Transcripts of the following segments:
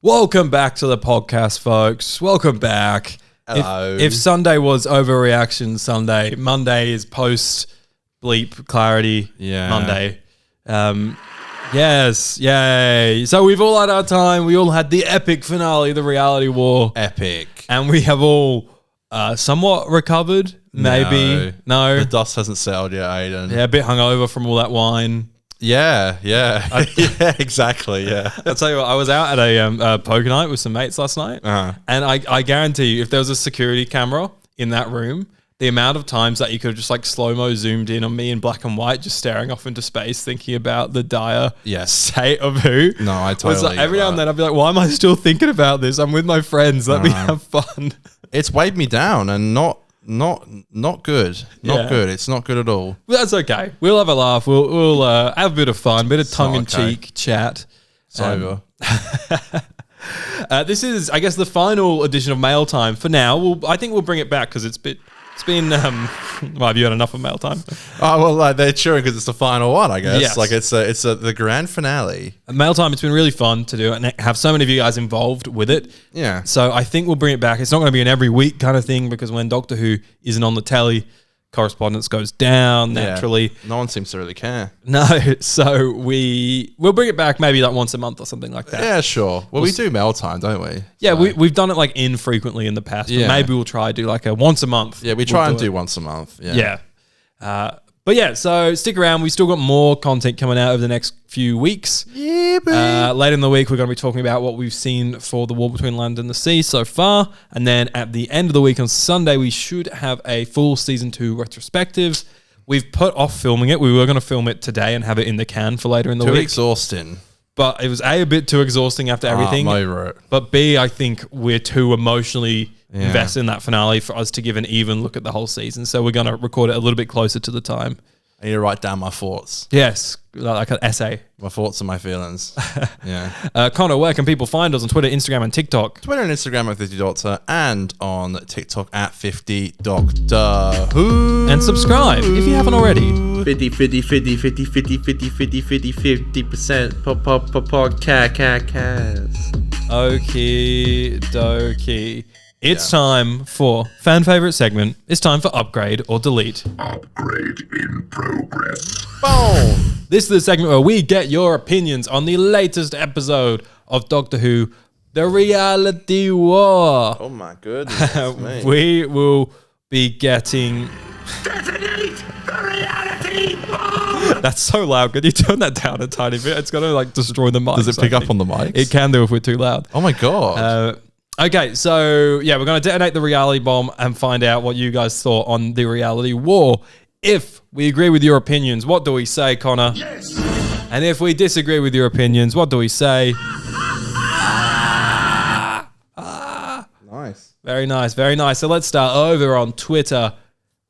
Welcome back to the podcast, folks. Welcome back. Hello. If Sunday was overreaction Sunday, Monday is post bleep clarity Monday. Yes, yay. So we've all had our time. We all had the epic finale, the reality war. Epic. And we have all somewhat recovered, maybe. No. The dust hasn't settled yet, Aiden. Yeah, a bit hungover from all that wine. Yeah. Yeah, exactly, yeah. I'll tell you what, I was out at a poker night with some mates last night, and I guarantee you, if there was a security camera in that room, the amount of times that you could have just like slow-mo zoomed in on me in black and white, just staring off into space, thinking about the dire state of who. No, I totally like, every now and then I'd be like, why am I still thinking about this? I'm with my friends. Let me have fun. It's weighed me down and not good. Not good. It's not good at all. Well, that's okay. We'll have a laugh. We'll have a bit of fun, a bit of tongue-in-cheek chat. It's over. This is, I guess, the final edition of Mail Time for now. I think we'll bring it back because it's been. Well, have you had enough of Mail Time? Oh well, they're cheering because it's the final one, I guess. Yes. Like it's the grand finale. Mail Time. It's been really fun to do it and have so many of you guys involved with it. Yeah. So I think we'll bring it back. It's not going to be an every week kind of thing because when Doctor Who isn't on the telly, correspondence goes down naturally. Yeah. No one seems to really care. No, so we'll bring it back maybe like once a month or something like that. Yeah, sure. Well, we do Mail Time, don't we? Yeah, So- we've done it like infrequently in the past, but maybe we'll try to do like a once a month. Yeah, we try and do once a month. Yeah. But yeah, so stick around. We've still got more content coming out over the next few weeks. Yeah, baby. Later in the week, we're going to be talking about what we've seen for The War Between Land and the Sea so far. And then at the end of the week on Sunday, we should have a full Season 2 retrospective. We've put off filming it. We were going to film it today and have it in the can for later in the Too week. exhausting. But it was A bit too exhausting after everything. I'm over it. But B, I think we're too emotionally invested in that finale for us to give an even look at the whole season. So we're going to record it a little bit closer to the time. I need to write down my thoughts. Yes, like an essay. My thoughts and my feelings. Yeah. Connor, where can people find us on Twitter, Instagram, and TikTok? Twitter and Instagram at 50Doctor and on TikTok at 50Doctor Who. And subscribe if you haven't already. 50% podcast. Okie dokie. It's time for fan favorite segment. It's time for upgrade or delete. Upgrade in progress. Boom. This is the segment where we get your opinions on the latest episode of Doctor Who, The Reality War. Oh my goodness. We will be getting... Detonate the reality bomb! That's so loud. Could you turn that down a tiny bit? It's going to like destroy the mic. Does it pick up on the mics? It can do if we're too loud. Oh my God. Okay, so yeah, we're going to detonate the reality bomb and find out what you guys thought on the reality war. If we agree with your opinions, what do we say, Connor? Yes! And if we disagree with your opinions, what do we say? Nice. Very nice, very nice. So let's start over on Twitter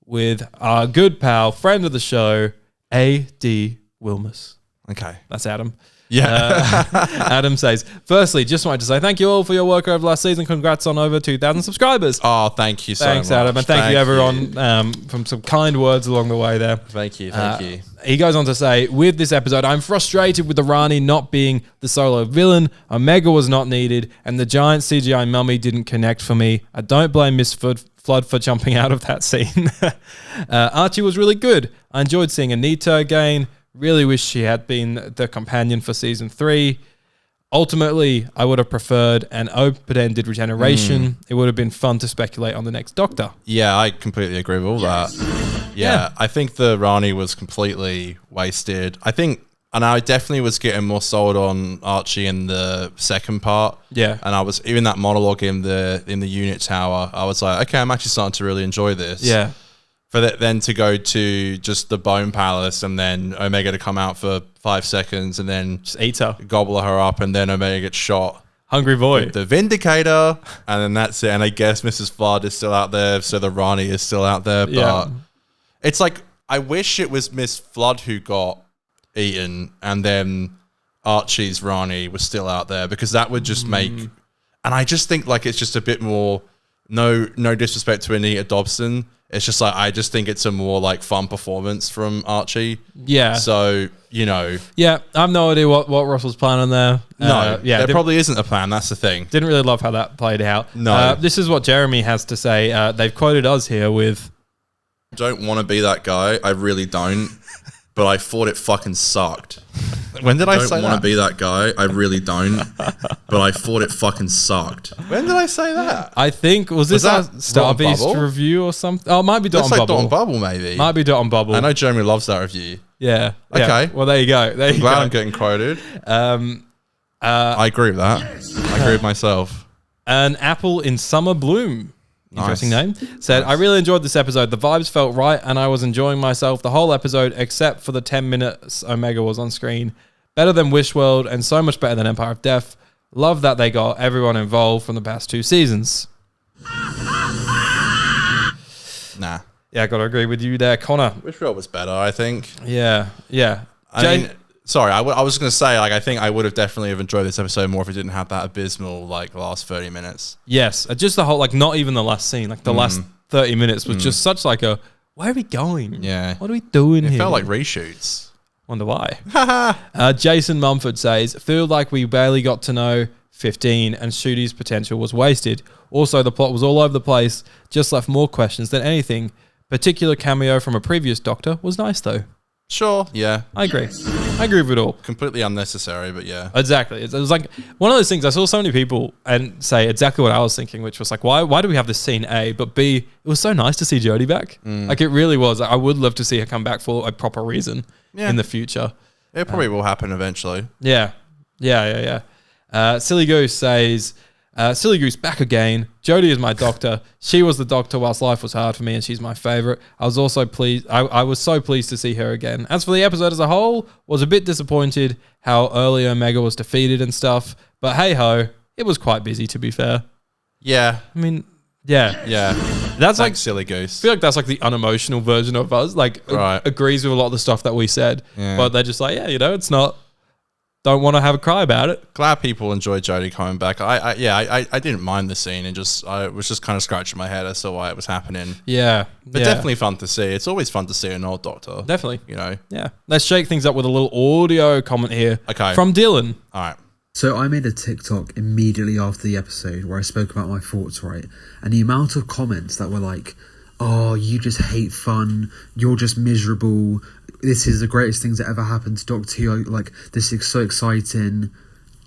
with our good pal, friend of the show, A.D. Wilmus. Okay. That's Adam. Yeah. Adam says, firstly, just wanted to say thank you all for your work over last season. Congrats on over 2,000 subscribers. Oh, thank you so much. Thanks, Adam. And thank you, everyone, from some kind words along the way there. Thank you. Thank you. He goes on to say, with this episode, I'm frustrated with the Rani not being the solo villain. Omega was not needed, and the giant CGI mummy didn't connect for me. I don't blame Miss Flood for jumping out of that scene. Archie was really good. I enjoyed seeing Anita again. Really wish she had been the companion for season 3. Ultimately, I would have preferred an open-ended regeneration. It would have been fun to speculate on the next Doctor. Yeah, I completely agree with all that. Yeah, I think the Rani was completely wasted. I definitely was getting more sold on Archie in the second part. Yeah. And I was, even that monologue in the unit tower, I was like, okay, I'm actually starting to really enjoy this. Yeah. For that, then to go to just the Bone Palace and then Omega to come out for 5 seconds and then Just eat her. gobble her up and then Omega gets shot. Hungry boy. The Vindicator, and then that's it. And I guess Mrs. Flood is still out there, so the Rani is still out there. But Yeah. it's like, I wish it was Miss Flood who got eaten and then Archie's Rani was still out there, because that would just make... And I just think like it's just a bit more no disrespect to Anita Dobson. It's just like, I just think it's a more like fun performance from Archie. Yeah. So, you know. Yeah, I have no idea what Russell's planning there. No, there probably isn't a plan. That's the thing. Didn't really love how that played out. No. This is what Jeremy has to say. They've quoted us here with... Don't want to be that guy. I really don't. But I thought it fucking sucked. When did I say that? Don't want to be that guy. I really don't. But I thought it fucking sucked. When did I say that? I think, was this our Star Beast review or something? Oh, it might be Dot on Bubble. Dot on Bubble, maybe. Might be Dot on Bubble. I know Jeremy loves that review. Yeah. Okay. Well, there you go. Glad I'm getting quoted. I agree with that. I agree with myself. An apple in summer bloom. Interesting name. Said, I really enjoyed this episode. The vibes felt right and I was enjoying myself the whole episode except for the 10 minutes Omega was on screen. Better than Wish World and so much better than Empire of Death. Love that they got everyone involved from the past 2 seasons. Nah. Yeah, I got to agree with you there, Connor. Wish World was better, I think. Yeah. I mean, sorry, I was going to say, like, I think I would have definitely have enjoyed this episode more if it didn't have that abysmal, like, last 30 minutes. Yes, just the whole, like, not even the last scene, like, the last 30 minutes was just such, like, a, where are we going? Yeah. What are we doing here? It felt like reshoots. Wonder why. Jason Mumford says, feel like we barely got to know 15 and Shooty's potential was wasted. Also, the plot was all over the place, just left more questions than anything. Particular cameo from a previous Doctor was nice, though. Sure, yeah. I agree. I agree with it all. Completely unnecessary, but yeah. Exactly. It was like one of those things I saw so many people and say exactly what I was thinking, which was like, why do we have this scene, A? But B, it was so nice to see Jodie back. Like, it really was. I would love to see her come back for a proper reason in the future. It probably will happen eventually. Yeah. Silly Goose says, Silly Goose back again. Jodie is my doctor. She was the doctor whilst life was hard for me and she's my favourite. I was also pleased. I was so pleased to see her again. As for the episode as a whole, was a bit disappointed how early Omega was defeated and stuff. But hey ho, it was quite busy to be fair. Yeah. I mean, yeah. That's like Silly Goose. I feel like that's like the unemotional version of us. Like agrees with a lot of the stuff that we said. Yeah. But they're just like, yeah, it's not. Don't want to have a cry about it. Glad people enjoyed Jodie coming back. I didn't mind the scene and I was just kind of scratching my head as to why it was happening. Yeah. But definitely fun to see. It's always fun to see an old Doctor. Definitely. Yeah. Let's shake things up with a little audio comment here. Okay. From Dylan. All right. So I made a TikTok immediately after the episode where I spoke about my thoughts, right? And the amount of comments that were like, oh, you just hate fun. You're just miserable. This is the greatest things that ever happened to Doctor Who. Like, this is so exciting.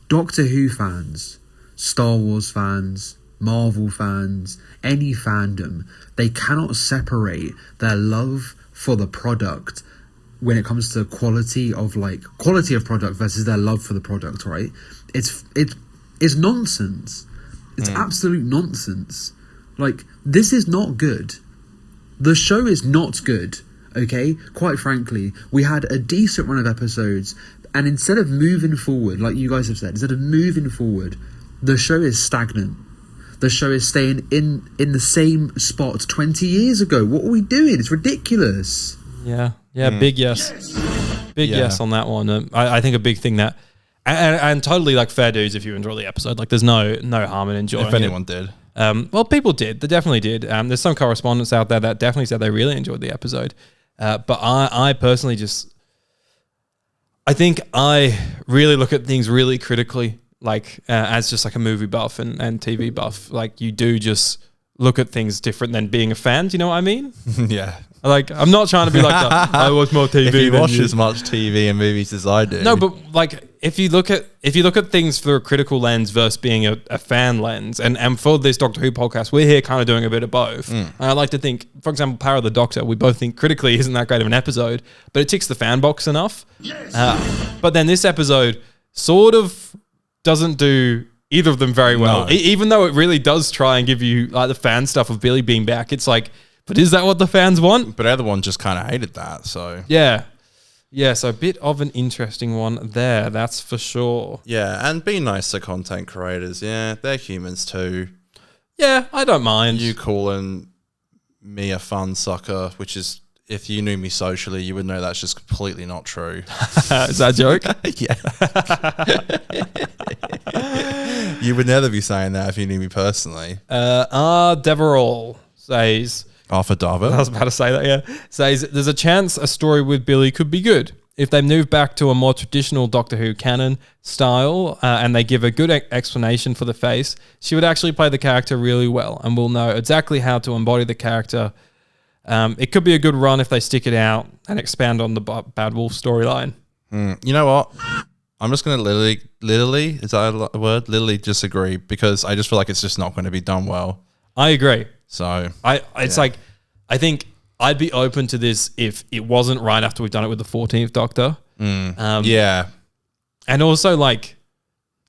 Doctor Who fans, Star Wars fans, Marvel fans, any fandom, they cannot separate their love for the product when it comes to quality of product versus their love for the product, right? It's nonsense. It's absolute nonsense. Like, this is not good. The show is not good. Okay, quite frankly, we had a decent run of episodes, and instead of moving forward, like you guys have said, instead of moving forward, the show is stagnant. The show is staying in the same spot 20 years ago. What are we doing? It's ridiculous. Yeah, big yes. Big yes on that one. I think a big thing that, and totally like fair dues if you enjoy the episode. Like, there's no harm in enjoying it. If anyone did. Well, people did. They definitely did. There's some correspondents out there that definitely said they really enjoyed the episode. But I personally I think I really look at things really critically, like as just like a movie buff and TV buff. Like, you do just look at things different than being a fan. Do you know what I mean? Yeah. Like, I'm not trying to be like, I watch more TV. If you watch as much TV and movies as I do. No, but like, if you look at things through a critical lens versus being a fan lens, and for this Doctor Who podcast, we're here kind of doing a bit of both. And I like to think, for example, Power of the Doctor, we both think critically isn't that great of an episode, but it ticks the fan box enough. Yes. But then this episode sort of doesn't do either of them very well. No. Even though it really does try and give you like the fan stuff of Billy being back, it's like, but is that what the fans want? But everyone just kind of hated that, so. Yeah, so a bit of an interesting one there, that's for sure. Yeah, and be nice to content creators. Yeah, they're humans too. Yeah, I don't mind. You calling me a fun sucker, which is if you knew me socially, you would know that's just completely not true. Is that a joke? Yeah. You would never be saying that if you knew me personally. Deverall says, Arthur Darvin. I was about to say that, yeah. Says, there's a chance a story with Billie could be good. If they move back to a more traditional Doctor Who canon style and they give a good explanation for the face, she would actually play the character really well and will know exactly how to embody the character. It could be a good run if they stick it out and expand on the Bad Wolf storyline. You know what? I'm just going to literally, is that a word? Literally disagree because I just feel like it's just not going to be done well. I agree. So it's like, I think I'd be open to this if it wasn't right after we've done it with the 14th Doctor. Yeah. And also, like,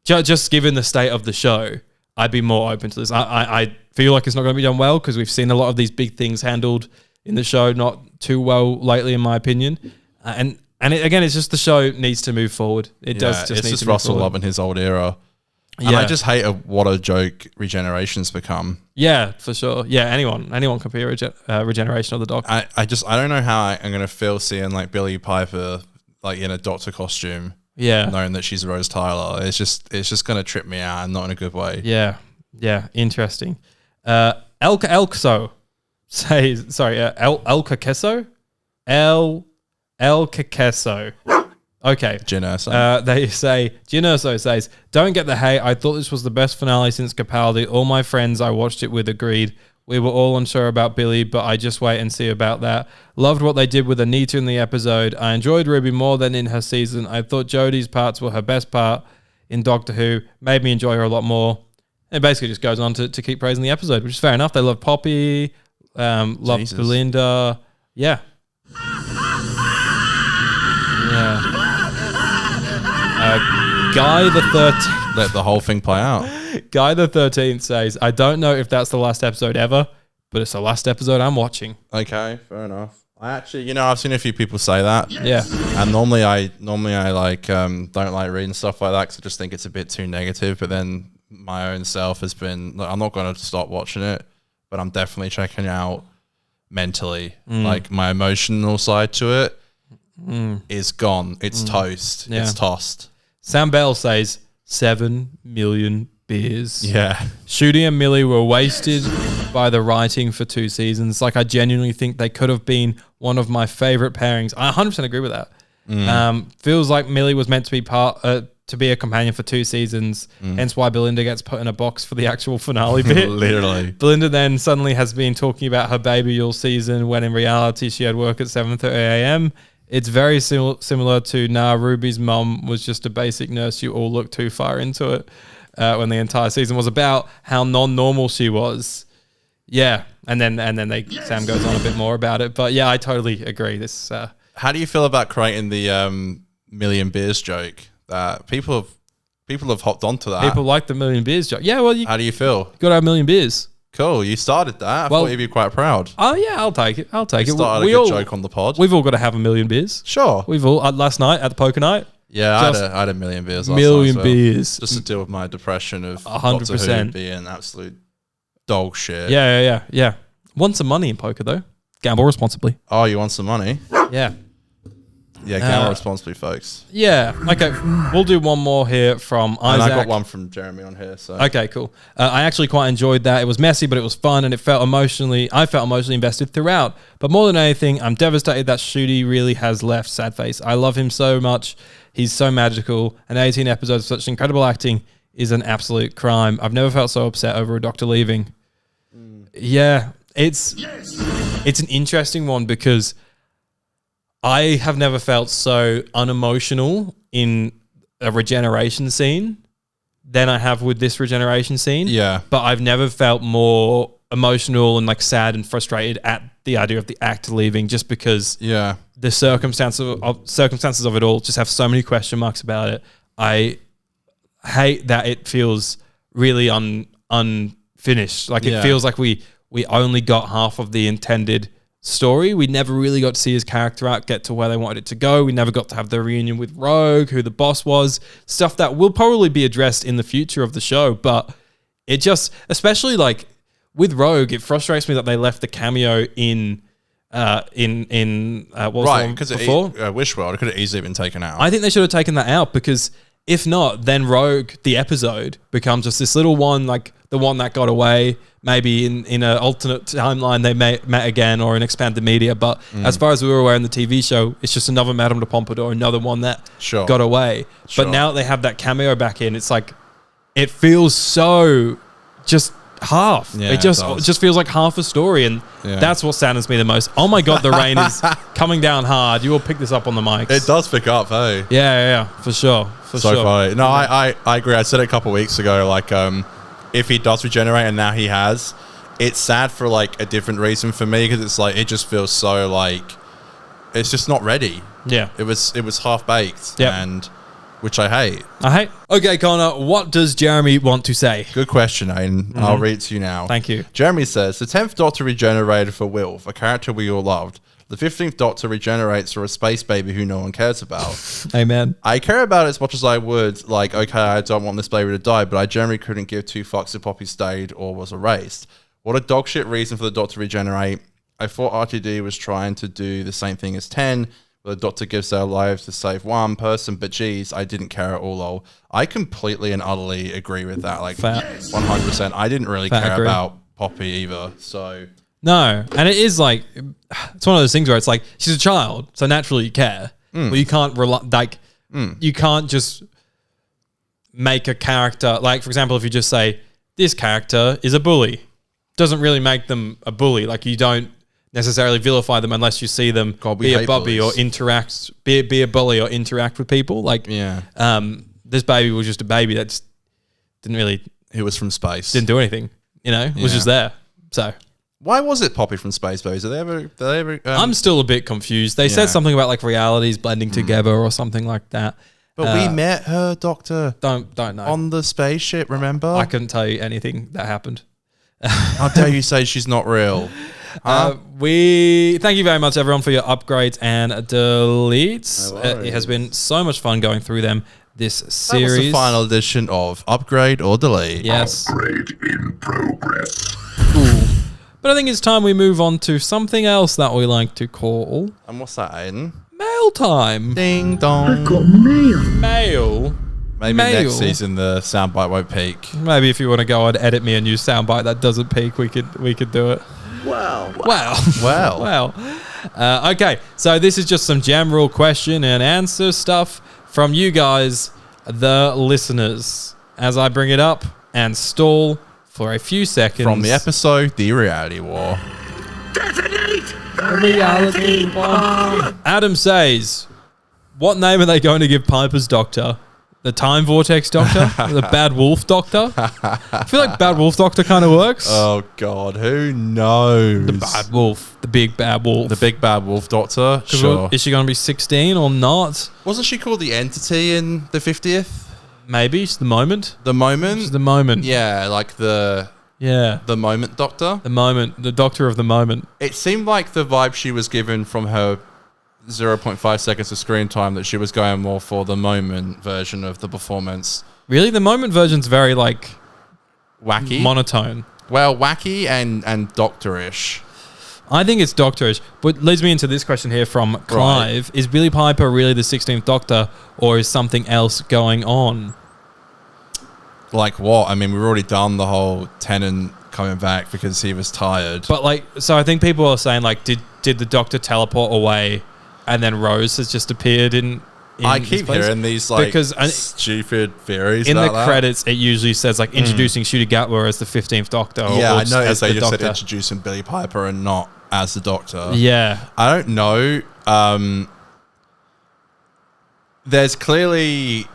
just given the state of the show, I'd be more open to this. I feel like it's not going to be done well because we've seen a lot of these big things handled in the show not too well lately, in my opinion. And again, it's just the show needs to move forward. It does just it's need just to move Russell forward. Love in his old era. And I just hate what a joke Regeneration's become. Yeah, for sure. Yeah, anyone can be a regeneration of the Doctor. I don't know how I'm going to feel seeing like Billie Piper like in a Doctor costume. Yeah. Knowing that she's Rose Tyler. It's just going to trip me out and not in a good way. Yeah. Yeah. Interesting. Elkso says, sorry, Elka Kesso? Elka Kesso. Okay. Jyn Erso. They say, Jyn Erso says, don't get the hate. I thought this was the best finale since Capaldi. All my friends I watched it with agreed. We were all unsure about Billie, but I just wait and see about that. Loved what they did with Anita in the episode. I enjoyed Ruby more than in her season. I thought Jodie's parts were her best part in Doctor Who. Made me enjoy her a lot more. And it basically just goes on to keep praising the episode, which is fair enough. They love Poppy, love Belinda. Yeah. Yeah. Guy the 13th. Let the whole thing play out. Guy the 13th says, I don't know if that's the last episode ever, but it's the last episode I'm watching. Okay, fair enough. I actually, I've seen a few people say that. Yeah. And normally I like don't like reading stuff like that because I just think it's a bit too negative. But then my own self has been, I'm not going to stop watching it, but I'm definitely checking it out mentally. Like my emotional side to it is gone. It's toast. Yeah. It's tossed. Sam Bell says 7 million beers. Yeah. Shooty and Millie were wasted by the writing for 2 seasons. Like, I genuinely think they could have been one of my favorite pairings. I 100% agree with that. Feels like Millie was meant to be to be a companion for 2 seasons, hence why Belinda gets put in a box for the actual finale bit. Literally. Belinda then suddenly has been talking about her baby all season when in reality she had work at 7:30 a.m. It's very similar to Ruby's mum was just a basic nurse. You all look too far into it when the entire season was about how non-normal she was. Yeah, and then Sam goes on a bit more about it. But yeah, I totally agree. This. How do you feel about creating the million beers joke? That people have hopped onto that. People like the million beers joke. Yeah, well, how do you feel? Got to have a million beers. Cool, you started that. I thought you'd be quite proud. Oh yeah, I'll take it. You started a good joke on the pod. We've all got to have a million beers. Sure. We've all last night at the poker night. Yeah, I had a million beers last million night. Beers. Just to deal with my depression of 100% Doctor Who being absolute dog shit. Yeah. Want some money in poker though? Gamble responsibly. Oh, you want some money? Yeah. Yeah, gamble responsibly, folks. Yeah. Okay. We'll do one more here from Isaac. And I got one from Jeremy on here. So okay, cool. I actually quite enjoyed that. It was messy, but it was fun, and I felt emotionally invested throughout. But more than anything, I'm devastated that Shooty really has left sad face. I love him so much. He's so magical, and 18 episodes of such incredible acting is an absolute crime. I've never felt so upset over a Doctor leaving. Yeah, it's an interesting one because I have never felt so unemotional in a regeneration scene than I have with this regeneration scene. Yeah. But I've never felt more emotional and like sad and frustrated at the idea of the actor leaving just because the circumstances of it all just have so many question marks about it. I hate that it feels really unfinished. Like it feels like we only got half of the intended story. We never really got to see his character arc get to where they wanted it to go. We never got to have the reunion with Rogue, who the boss was, stuff that will probably be addressed in the future of the show. But it just, especially like with Rogue, it frustrates me that they left the cameo in in what was Right, the one because before? Wish World, it could have easily been taken out. I think they should have taken that out because if not, then Rogue, the episode, becomes just this little one, like the one that got away. Maybe in an alternate timeline they met again or in expanded media. But as far as we were aware in the TV show, it's just another Madame de Pompadour, another one that got away. Sure. But now they have that cameo back in. It's like, it feels so just half. Yeah, it just feels like half a story. And that's what saddens me the most. Oh my God, the rain is coming down hard. You will pick this up on the mics. It does pick up, hey? Yeah, for sure. For so sure. funny. No, I agree. I said it a couple of weeks ago, like, if he does regenerate, and now he has, it's sad for like a different reason for me, because it's like it just feels so like it's just not ready. Yeah, it was half baked, and which I hate. Okay, Connor, what does Jeremy want to say? Good question, Aiden. I'll read it to you now. Thank you. Jeremy says the 10th Doctor regenerated for Wilf, a character we all loved. The 15th Doctor regenerates for a space baby who no one cares about. Amen. I care about it as much as I would, like, okay, I don't want this baby to die, but I generally couldn't give two fucks if Poppy stayed or was erased. What a dogshit reason for the Doctor to regenerate. I thought RTD was trying to do the same thing as 10, where the Doctor gives their lives to save one person, but geez, I didn't care at all, lol. I completely and utterly agree with that, like, 100%. I didn't really care about Poppy either, so... No, and it is like, it's one of those things where it's like, she's a child, so naturally you care. But you can't you can't just make a character, like for example, if you just say, this character is a bully, doesn't really make them a bully. Like you don't necessarily vilify them unless you see them be a bubby or interact, be a bully or interact with people. Like, this baby was just a baby that just didn't really... He was from space. Didn't do anything, was just there, so... Why was it Poppy from Space Babies? Did they ever I'm still a bit confused. They said something about like realities blending together or something like that. But we met her, Doctor. Don't know. On the spaceship, remember? I couldn't tell you anything that happened. How dare you say she's not real? We thank you very much, everyone, for your upgrades and deletes. It has been so much fun going through them this series. That was the final edition of Upgrade or Delete. Yes. Upgrade in progress. Cool. But I think it's time we move on to something else that we like to call... And what's that, Aiden? Mail time. Ding dong. I've got mail. Mail? Maybe next season the soundbite won't peak. Maybe if you want to go and edit me a new soundbite that doesn't peak, we could do it. Wow. Okay, so this is just some general question and answer stuff from you guys, the listeners. As I bring it up and stall for a few seconds. From the episode, The Reality War. Detonate the reality bomb. Adam says, what name are they going to give Piper's doctor? The Time Vortex Doctor? The Bad Wolf Doctor? I feel like Bad Wolf Doctor kind of works. Oh, God. Who knows? The Bad Wolf. The Big Bad Wolf. The Big Bad Wolf Doctor? Sure. Is she going to be 16 or not? Wasn't she called the Entity in the 50th? Maybe. It's the Moment. The Moment? It's the Moment. Yeah, like the Moment Doctor? The Moment. The Doctor of the Moment. It seemed like the vibe she was given from her 0.5 seconds of screen time that she was going more for the Moment version of the performance. Really? The Moment version's very, like... wacky? Monotone. Well, wacky and doctorish. I think it's doctorish. But leads me into this question here from Clive. Right. Is Billie Piper really the 16th Doctor, or is something else going on? Like what? I mean, we've already done the whole Tennant coming back because he was tired. But like, so I think people are saying like, did the Doctor teleport away and then Rose has just appeared in I keep hearing these like stupid theories in about the credits. It usually says like introducing Ncuti Gatwa as the 15th Doctor. Yeah, I know. As they just Doctor. said introducing Billie Piper and not as the Doctor. Yeah, I don't know. There's clearly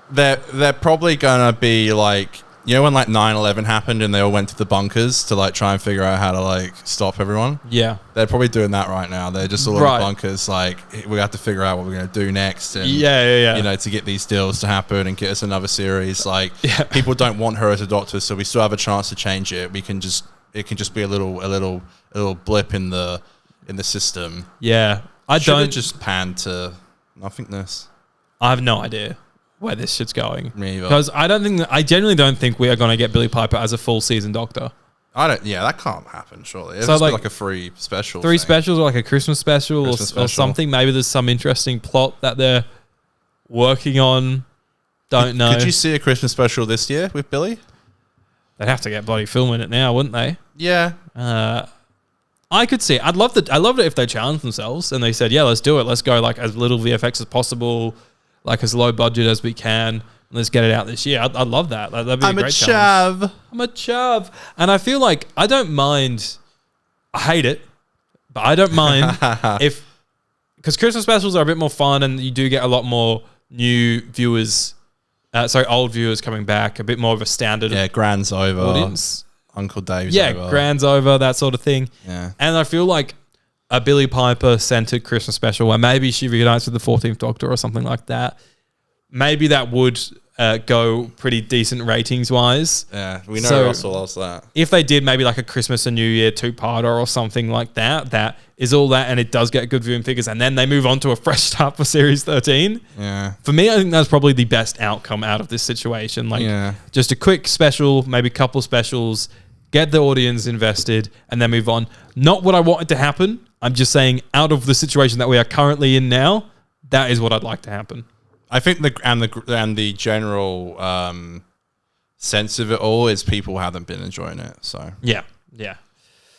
they're probably gonna be like, you know, when like 9/11 happened and they all went to the bunkers to like try and figure out how to like stop everyone. Yeah, they're probably doing that right now. They're just all in the bunkers, like we have to figure out what we're gonna do next. And yeah. You know, to get these deals to happen and get us another series. Like people don't want her as a Doctor, so we still have a chance to change it. It can just be a little blip in the system. Yeah, I don't just pan to nothingness. I have no idea where this shit's going. Me either. Because I genuinely don't think we are going to get Billie Piper as a full season Doctor. That can't happen, surely. It's So, just like, a free special. Three thing. specials or like a Christmas special, Christmas or special. something. Maybe there's some interesting plot that they're working on. Don't know. Could you see a Christmas special this year with Billy? They'd have to get bloody filming it now, wouldn't they? Yeah. I could see it. I'd love it if they challenged themselves and they said, yeah, let's do it. Let's go like as little VFX as possible, like as low budget as we can. Let's get it out this year. I'd love that. That'd be a great challenge. I'm a chav. And I feel like I don't mind. I hate it, but I don't mind because Christmas specials are a bit more fun and you do get a lot more new viewers, old viewers coming back, a bit more of a standard Grand's over. audience. Uncle Dave's over. Grand's over, that sort of thing. Yeah. And I feel like a Billie Piper centered Christmas special where maybe she reunites with the 14th Doctor or something like that. Maybe that would go pretty decent ratings wise. Yeah, we know Russell loves that. If they did maybe like a Christmas and New Year two-parter or something like that, that is all that, and it does get good viewing figures, and then they move on to a fresh start for Series 13. Yeah. For me, I think that's probably the best outcome out of this situation. Like, just a quick special, maybe a couple specials, get the audience invested, and then move on. Not what I wanted to happen. I'm just saying, out of the situation that we are currently in now, that is what I'd like to happen. I think the general sense of it all is people haven't been enjoying it. So yeah,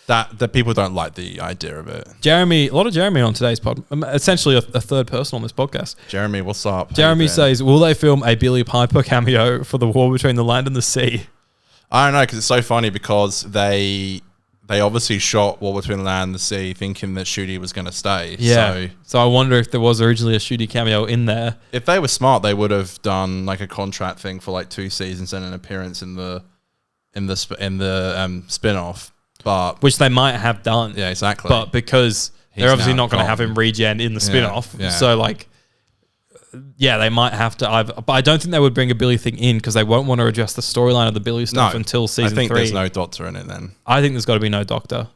that people don't like the idea of it. A lot of Jeremy on today's pod. Essentially a third person on this podcast. Jeremy, what's up? Jeremy says, "Will they film a Billie Piper cameo for the war between the land and the sea?" I don't know, because it's so funny because they obviously shot War Between the Land and the Sea thinking that Shooty was going to stay. Yeah. So I wonder if there was originally a Shooty cameo in there. If they were smart, they would have done like a contract thing for like 2 seasons and an appearance in the spin-off. But which they might have done. Yeah, exactly. But because they're obviously not going to have him regen in the spin-off. Yeah. So like, yeah, they might have to. But I don't think they would bring a Billy thing in because they won't want to adjust the storyline of the Billy stuff until season 3. I think there's no Doctor in it then. I think there's got to be no Doctor.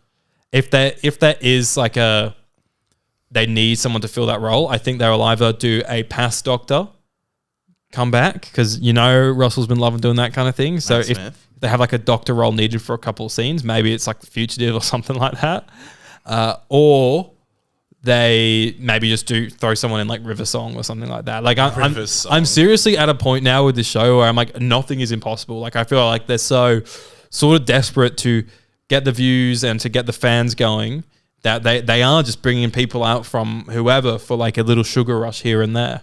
If there is like they need someone to fill that role, I think they will either do a past Doctor come back because Russell's been loving doing that kind of thing. So if they have like a Doctor role needed for a couple of scenes, maybe it's like The Fugitive or something like that, or they maybe just throw someone in like River Song or something like that. Like I'm seriously at a point now with this show where I'm like, nothing is impossible. Like I feel like they're so sort of desperate to get the views and to get the fans going that they are just bringing people out from whoever for like a little sugar rush here and there.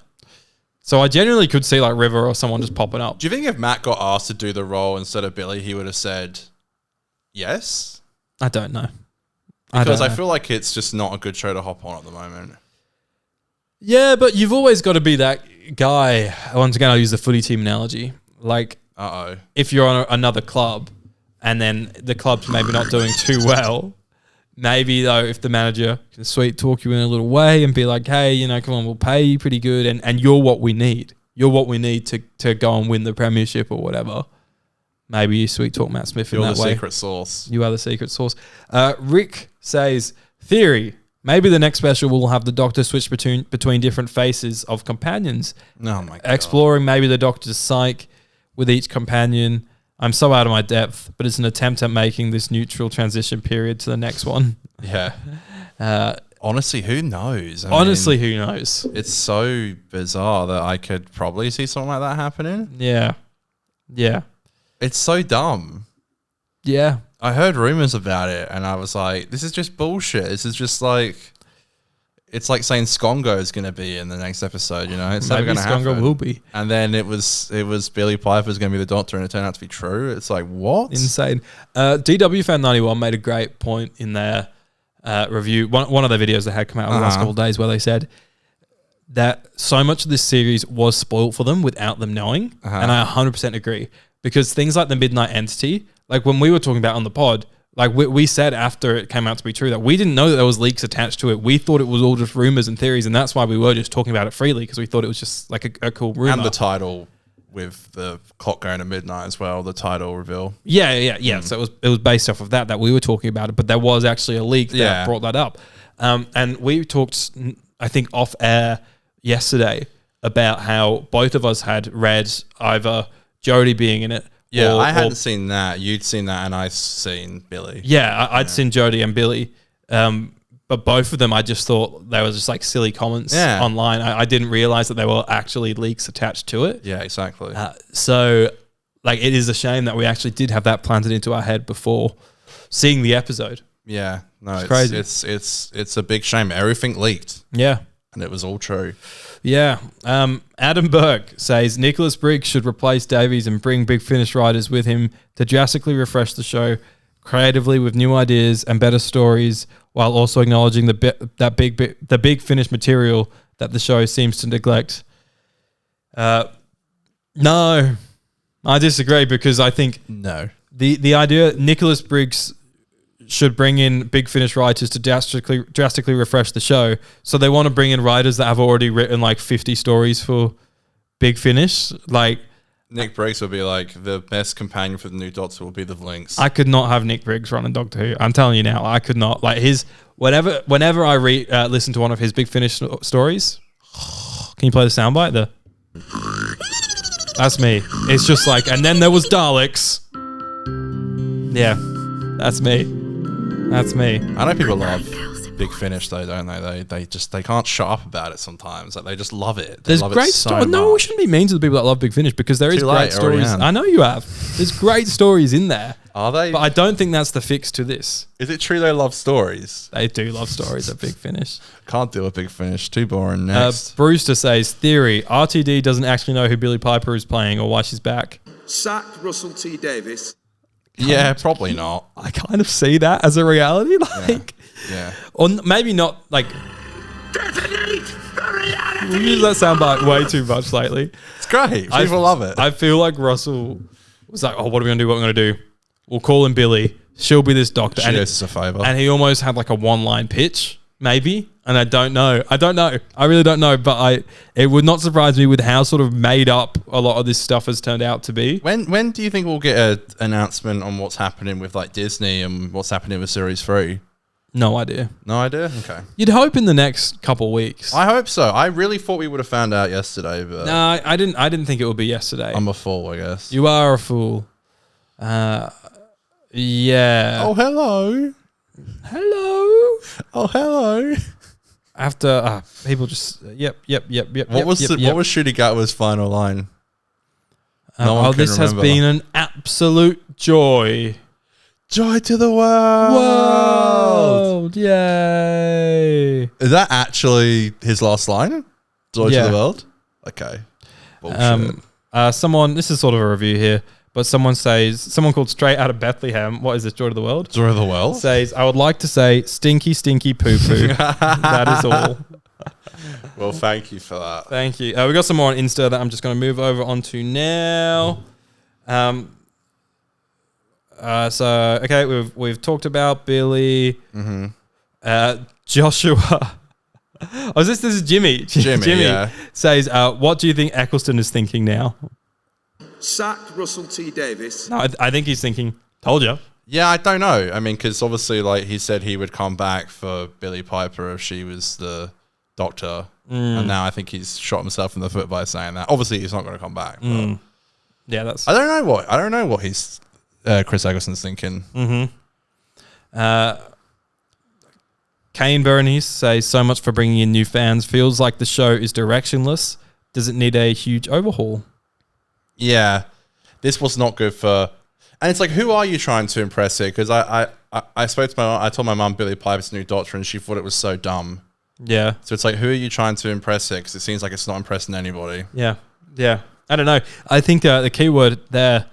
So I genuinely could see like River or someone just popping up. Do you think if Matt got asked to do the role instead of Billy, he would have said yes? I don't know. Because I feel like it's just not a good show to hop on at the moment. Yeah, but you've always got to be that guy. Once again, I'll use the footy team analogy. Like, if you're on another club and then the club's maybe not doing too well, maybe though, if the manager can sweet talk you in a little way and be like, hey, come on, we'll pay you pretty good and you're what we need. You're what we need to go and win the premiership or whatever. Maybe you sweet talk Matt Smith in that way. You're the secret sauce. You are the secret sauce. Rick says, theory, maybe the next special will have the Doctor switch between different faces of companions. Oh my God. Exploring maybe the Doctor's psyche with each companion. I'm so out of my depth, but it's an attempt at making this neutral transition period to the next one. Yeah. Honestly, who knows? Who knows? It's so bizarre that I could probably see something like that happening. Yeah. Yeah. It's so dumb. Yeah. I heard rumors about it and I was like, this is just bullshit. This is just like, it's like saying Skongo is going to be in the next episode, It's never going to happen. Skongo will be. And then it was Billie Piper's going to be the Doctor and it turned out to be true. It's like, what? Insane. DW Fan 91 made a great point in their review. One of their videos they had come out in the last couple of days where they said that so much of this series was spoiled for them without them knowing. And I 100% agree. Because things like the Midnight Entity, like when we were talking about on the pod, like we said after it came out to be true that we didn't know that there was leaks attached to it. We thought it was all just rumors and theories, and that's why we were just talking about it freely because we thought it was just like a cool rumor. And the title with the clock going to midnight as well, the title reveal. Yeah. So it was based off of that we were talking about it, but there was actually a leak that brought that up. And we talked, I think, off air yesterday about how both of us had read either Jodie being in it Yeah, Or- I hadn't or- seen that. You'd seen that, and I've seen Billy. Yeah, I'd seen Jodie and Billy. But both of them, I just thought they were just like silly comments online. I didn't realize that there were actually leaks attached to it. Yeah, exactly. So, like, it is a shame that we actually did have that planted into our head before seeing the episode. Yeah, no, it's crazy. It's a big shame. Everything leaked, Yeah. and it was all true. Yeah. Adam Burke says Nicholas Briggs should replace Davies and bring Big Finish writers with him to drastically refresh the show creatively with new ideas and better stories, while also acknowledging the Big Finish material that the show seems to neglect. No, I disagree, because I think No. the idea Nicholas Briggs should bring in Big Finish writers to drastically refresh the show. So they want to bring in writers that have already written like 50 stories for Big Finish. Like, Nick Briggs will be like, the best companion for the new Doctor will be the Blinks. I could not have Nick Briggs running Doctor Who. I'm telling you now, I could not. Like, his whenever I listen to one of his Big Finish stories, can you play the soundbite? That's me. It's just like, and then there was Daleks. Yeah, that's me. That's me. I know people love Big Finish though, don't they? They can't shut up about it sometimes. Like, they just love it. They There's love great it so stories. No, we much. shouldn't be mean to the people that love Big Finish, because there is Too great late, already stories. am. I know you have. There's great stories in there. Are they? But I don't think that's the fix to this. Is it true they love stories? They do love stories at Big Finish. Can't deal with Big Finish. Too boring. Next. Brewster says, theory, RTD doesn't actually know who Billie Piper is playing or why she's back. Sack Russell T Davis. Yeah, probably not. I kind of see that as a reality. Like, Yeah. or maybe not, like, Detonate the reality. we use that soundbite way too much lately. It's great. People love it. I feel like Russell was like, oh, what are we going to do? What are we going to do? We'll call in Billy. She'll be this doctor. She does us a favour. And he almost had like a one-line pitch, maybe. And I don't know. I really don't know. But it would not surprise me with how sort of made up a lot of this stuff has turned out to be. When do you think we'll get an announcement on what's happening with like Disney and what's happening with Series 3? No idea. No idea? Okay. You'd hope in the next couple weeks. I hope so. I really thought we would have found out yesterday, but No, I didn't think it would be yesterday. I'm a fool, I guess. You are a fool. Yeah. Oh, hello. Hello. Oh, hello. After people just yep. What was Shooty Gatwa's final line? No one can this has remember. been an absolute joy. Joy to the world. Yay. Is that actually his last line? Joy Yeah. to the world? Okay. Bullshit. This is sort of a review here, but someone called Straight Out of Bethlehem, what is this, Joy to the World? Joy to the world? Says, I would like to say stinky, stinky poo poo. That is all. Well, thank you for that. Thank you. We got some more on Insta that I'm just going to move over onto now. We've talked about Billy. Mm-hmm. Joshua. Oh, this is Jimmy. Jimmy, yeah. Says, what do you think Eccleston is thinking now? Sack Russell T Davis. No, I think he's thinking, told you. Yeah, I don't know. I mean, because obviously, like, he said he would come back for Billie Piper if she was the doctor. And now I think he's shot himself in the foot by saying that. Obviously, he's not going to come back. But Yeah, that's... I don't know what he's Chris Eggleston's thinking. Kane Berenice says, so much for bringing in new fans. Feels like the show is directionless. Does it need a huge overhaul? Yeah, this was not good for... And it's like, who are you trying to impress here? Because I spoke to I told my mum Billie Piper's new doctor, and she thought it was so dumb. Yeah. So it's like, who are you trying to impress here? Because it seems like it's not impressing anybody. Yeah. I don't know. I think the key word there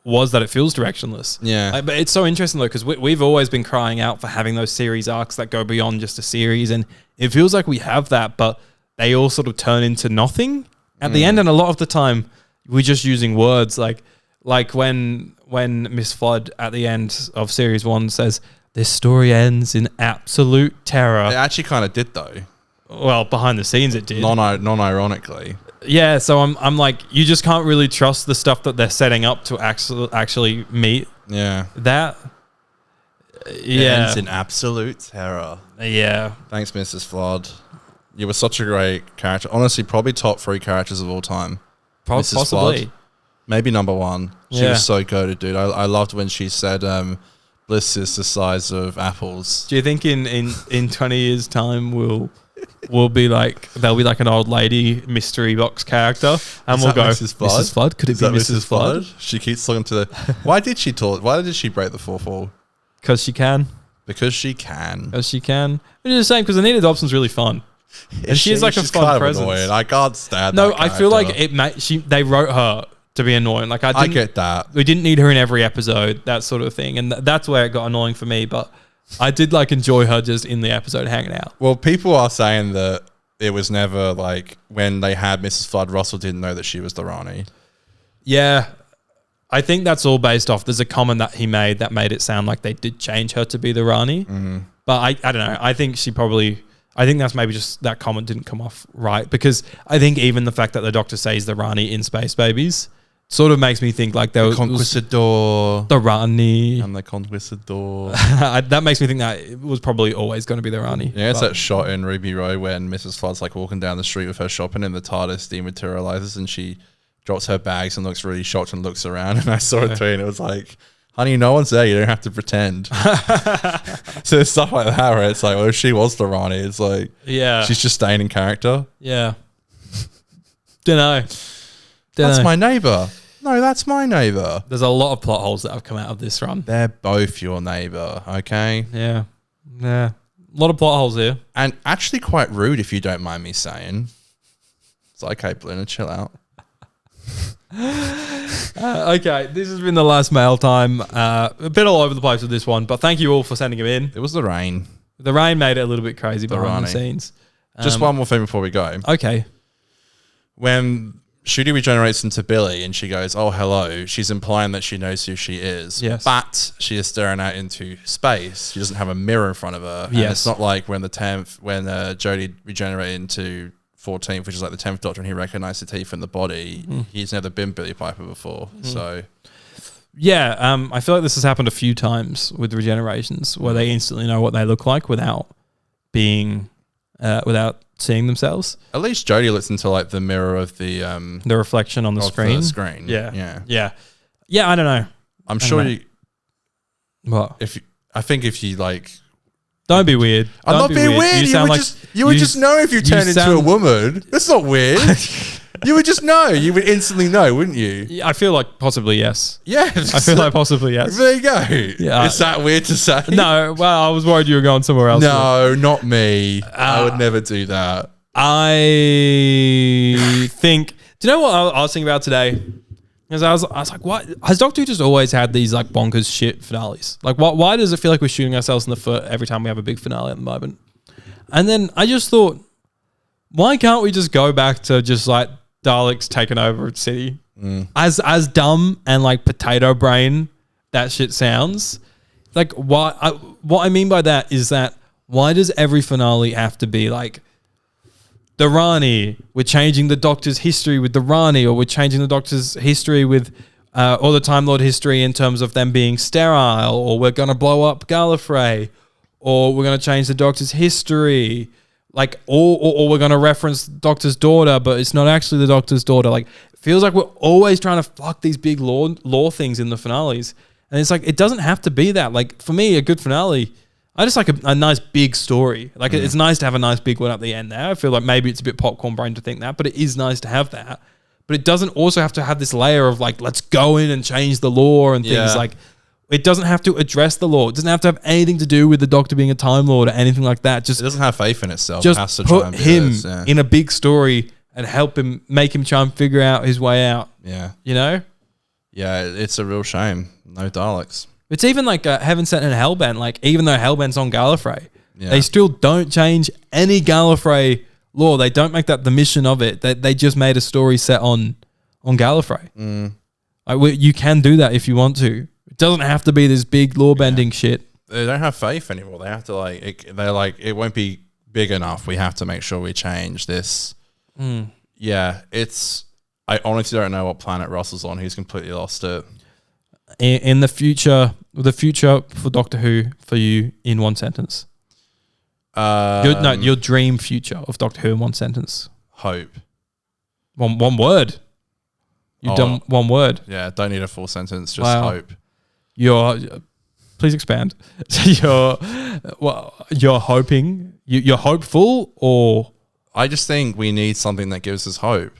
was that it feels directionless. Yeah. But it's so interesting, though, because we've always been crying out for having those series arcs that go beyond just a series. And it feels like we have that, but they all sort of turn into nothing at the end. And a lot of the time, we're just using words like when Miss Flood at the end of series 1 says, this story ends in absolute terror. It actually kind of did, though. Well, behind the scenes it did. Non-ironically. Yeah, so I'm like, you just can't really trust the stuff that they're setting up to actually meet Yeah. that. It Yeah. ends in absolute terror. Yeah. Thanks, Mrs. Flood. You were such a great character. Honestly, probably top 3 characters of all time. Mrs. Possibly. Flood, Maybe number one. She Yeah. was so goated, dude. I loved when she said bliss is the size of apples. Do you think in 20 years' time we'll be like, there'll be like an old lady mystery box character and Is we'll that go, Mrs. Flood? Mrs. Flood? Could it Is be that Mrs. Flood? She keeps talking to the... Why did she talk? Why did she break the fourth wall? Because she can. Because she can. Because she can. Which is the same because Anita Dobson's really fun. And she's like a She's fun kind of presence. annoying. I can't stand No, that I feel like character. they wrote her to be annoying. Like I get that. We didn't need her in every episode, that sort of thing. And that's where it got annoying for me. But I did like enjoy her just in the episode hanging out. Well, people are saying that it was never like when they had Mrs. Flood, Russell didn't know that she was the Rani. Yeah. I think that's all based off. There's a comment that he made that made it sound like they did change her to be the Rani. But I don't know. I think that's maybe just that comment didn't come off right, because I think even the fact that the Doctor says the Rani in Space Babies sort of makes me think like there was Conquistador. the Rani. I'm the Conquistador. That makes me think that it was probably always going to be the Rani. Yeah, it's that shot in Ruby Road when Mrs. Flood's like walking down the street with her shopping and the TARDIS dematerializes and she drops her bags and looks really shocked and looks around. And I saw a tweet and it was like, honey, no one's there. You don't have to pretend. So there's stuff like that where it's like, well, if she was the Rani, it's like, Yeah. she's just staying in character. Yeah. Don't know. That's my neighbor. No, that's my neighbor. There's a lot of plot holes that have come out of this run. They're both your neighbor, okay? Yeah. Yeah. A lot of plot holes here. And actually quite rude, if you don't mind me saying. It's like, okay, Bluna, chill out. Okay, this has been the last mail time. A bit all over the place with this one, but thank you all for sending them in. It was the rain. The rain made it a little bit crazy behind Rani. the scenes. Just one more thing before we go. Okay. When Shooty regenerates into Billy and she goes, oh, hello, she's implying that she knows who she is. Yes. But she is staring out into space. She doesn't have a mirror in front of her. And Yes. it's not like when Jodie regenerated into 14th, which is like the 10th Doctor, and he recognized the teeth in the body. He's never been Billie Piper before. So... Yeah, I feel like this has happened a few times with regenerations where they instantly know what they look like without seeing themselves. At least Jodie looks into like the mirror of the reflection on the screen. Yeah. Yeah, I don't know. I'm sure know. you. What? I think if you like. Don't be weird. I'm Don't not be being weird. You would just know if you turned into a woman. That's not weird. You would just know. You would instantly know, wouldn't you? Yeah, I feel like possibly yes. Yes. I feel like possibly yes. There you go. Yeah. Is that weird to say? No, well, I was worried you were going somewhere else. No, not me. I would never do that. I think. Do you know what I was thinking about today? Because I was like, why has Doctor Who just always had these like bonkers shit finales? Like, why does it feel like we're shooting ourselves in the foot every time we have a big finale at the moment? And then I just thought, why can't we just go back to just like Daleks taking over a city? As dumb and like potato brain that shit sounds, like what I mean by that is that why does every finale have to be like the Rani, we're changing the Doctor's history with the Rani, or we're changing the Doctor's history with or the Time Lord history in terms of them being sterile, or we're going to blow up Gallifrey, or we're going to change the Doctor's history, like, or we're going to reference the Doctor's daughter, but it's not actually the Doctor's daughter. Like, it feels like we're always trying to fuck these big lore things in the finales. And it's like, it doesn't have to be that. Like, for me, a good finale, I just like a nice big story. Like, it's nice to have a nice big one at the end there. I feel like maybe it's a bit popcorn brain to think that, but it is nice to have that. But it doesn't also have to have this layer of like, let's go in and change the lore and things like, it doesn't have to address the lore. It doesn't have to have anything to do with the Doctor being a Time Lord or anything like that. Just It doesn't have faith in itself. just it has to try put and be him this, yeah. in a big story and help him, make him try and figure out his way out. Yeah. You know? Yeah, it's a real shame. No Daleks. It's even like Heaven Sent and Hellbent. Like, even though Hellbent's on Gallifrey, Yeah. they still don't change any Gallifrey lore. They don't make that the mission of it. They just made a story set on Gallifrey. Like, you can do that if you want to. It doesn't have to be this big lore bending shit. They don't have faith anymore. They have to they're like, it won't be big enough. We have to make sure we change this. Yeah, I honestly don't know what planet Russell's on. He's completely lost it. In the future for Doctor Who for you in one sentence. Your dream future of Doctor Who in one sentence. Hope. One word. You've done one word. Yeah, don't need a full sentence. Just hope. Please expand. So you're hoping. You're hopeful, or I just think we need something that gives us hope.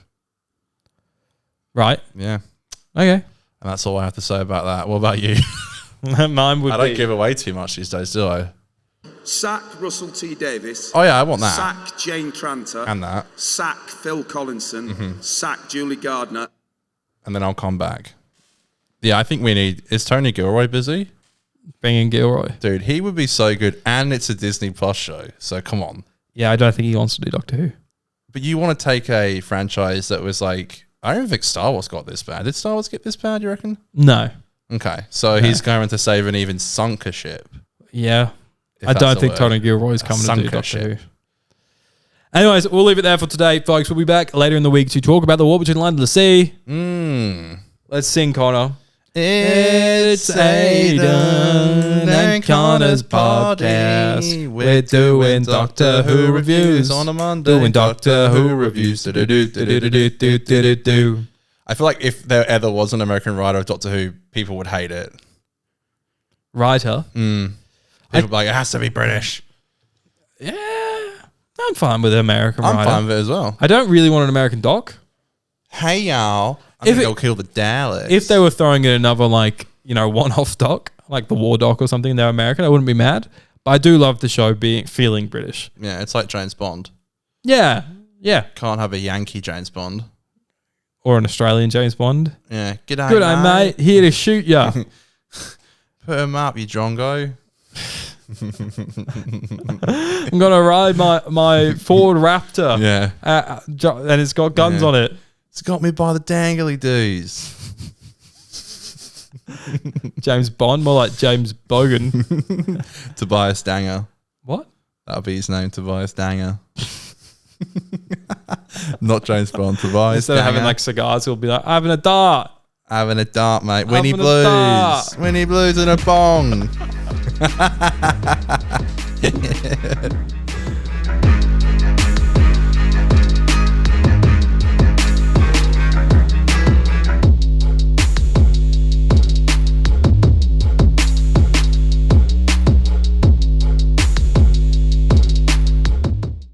Right. Yeah. Okay. And that's all I have to say about that. What about you? Mine would I don't give away too much these days, do I? Sack Russell T Davis. Oh yeah, I want that. Sack Jane Tranter. And that. Sack Phil Collinson. Sack Julie Gardner. And then I'll come back. Yeah, I think we need... Is Tony Gilroy busy? Bringing Gilroy. Dude, he would be so good. And it's a Disney Plus show. So come on. Yeah, I don't think he wants to do Doctor Who. But you want to take a franchise that was like... I don't think Star Wars got this bad. Did Star Wars get this bad, you reckon? No. Okay. So he's going to save an even sunker ship. Yeah. I don't think Tony Gilroy is coming to do Doctor Who. Anyways, we'll leave it there for today, folks. We'll be back later in the week to talk about the war between land and the sea. Let's sing, Connor. It's Aidan and Connor's podcast. We're doing Doctor Who reviews on a Monday. Doing Doctor Who reviews. I feel like if there ever was an American writer of Doctor Who, people would hate it. Writer? People would be like, it has to be British. Yeah. I'm fine with an American writer. I'm fine with it as well. I don't really want an American doc. Hey, y'all. I think they'll kill the Daleks. If they were throwing in another, one-off doc, like the War doc or something, they're American, I wouldn't be mad. But I do love the show feeling British. Yeah, it's like James Bond. Yeah. Yeah. Can't have a Yankee James Bond. Or an Australian James Bond. Yeah. G'day, Good day, mate. Here to shoot ya. Put him up, you drongo. I'm going to ride my Ford Raptor. Yeah. And it's got guns on it. It's got me by the dangly doos. James Bond, more like James Bogan. Tobias Danger. What? That'll be his name, Tobias Danger. Not James Bond, Tobias Instead of having cigars, he'll be like, having a dart. Having a dart, mate. Having Winnie a dart. Blues. Winnie Blues and a bong.